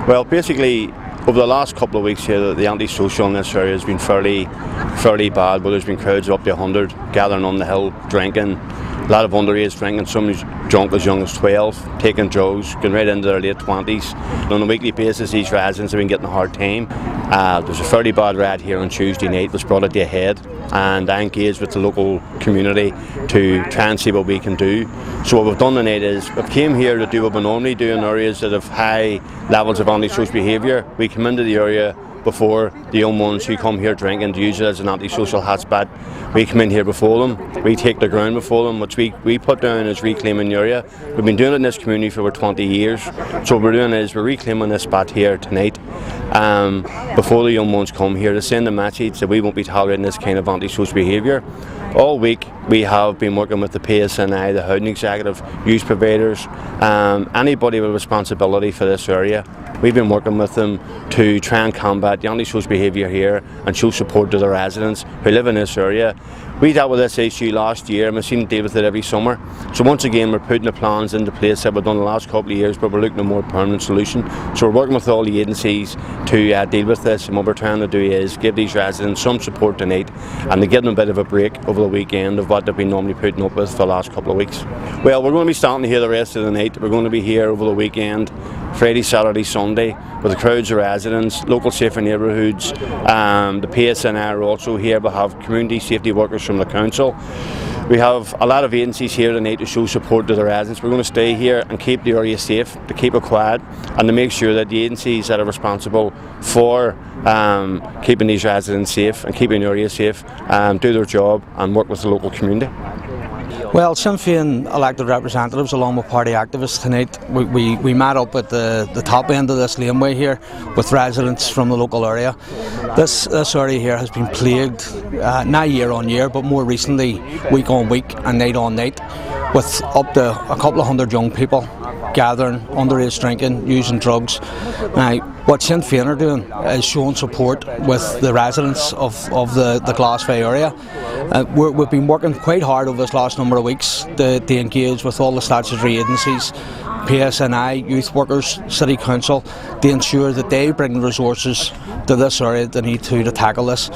Well, basically, over the last couple of weeks here, the antisocial in this area has been fairly bad, but there's been crowds of up to 100 gathering on the hill, drinking, a lot of underage drinking, some who's drunk as young as 12, taking drugs, going right into their late 20s. On a weekly basis, these residents have been getting a hard time. There's a fairly bad riot here on Tuesday night, which brought it to a head, and I engaged with the local community to try and see what we can do. So what we've done tonight is we've came here to do what we normally do in areas that have high levels of antisocial behaviour. We come into the area before the young ones who come here drinking to use it as an antisocial hotspot. We come in here before them, we take the ground before them, which we put down as reclaiming the area. We've been doing it in this community for over 20 years, so what we're doing is we're reclaiming this spot here tonight before the young ones come here to send a message that we won't be tolerating this kind of antisocial behaviour. All week we have been working with the PSNI, the housing executive, youth providers, anybody with responsibility for this area. We've been working with them to try and combat the antisocial behaviour here and show support to the residents who live in this area. We dealt with this issue last year and we've seen to deal with it every summer. So once again we're putting the plans into place that we've done the last couple of years, but we're looking at a more permanent solution. So we're working with all the agencies to deal with this, and what we're trying to do is give these residents some support tonight and to give them a bit of a break over the weekend of what they've been normally putting up with for the last couple of weeks. Well, we're going to be starting here the rest of the night. We're going to be here over the weekend, Friday, Saturday, Sunday, with the crowds of residents, local safer neighbourhoods. The PSNI are also here. We have community safety workers from the council. We have a lot of agencies here tonight to show support to the residents. We're going to stay here and keep the area safe, to keep it quiet, and to make sure that the agencies that are responsible for keeping these residents safe and keeping the area safe do their job and work with the local community. Well, Sinn Féin elected representatives along with party activists tonight, we met up at the top end of this laneway here with residents from the local area. This area here has been plagued, not year on year, but more recently week on week and night on night, with up to a couple of hundred young people gathering, underage drinking, using drugs. Now, what Sinn Féin are doing is showing support with the residents of the Glasvey area. We've been working quite hard over this last number of weeks to engage with all the statutory agencies, PSNI, youth workers, City Council, to ensure that they bring the resources to this area they need to tackle this.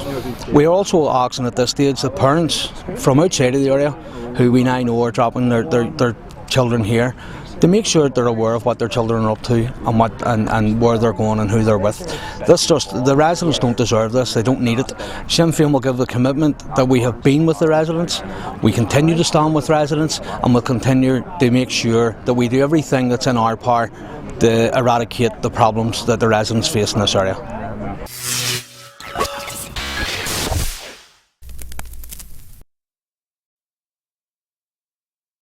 We are also asking at this stage that parents from outside of the area, who we now know are dropping their children here, to make sure they're aware of what their children are up to and where they're going and who they're with. The residents don't deserve this, they don't need it. Sinn Féin will give the commitment that we have been with the residents, we continue to stand with residents, and we'll continue to make sure that we do everything that's in our power to eradicate the problems that the residents face in this area.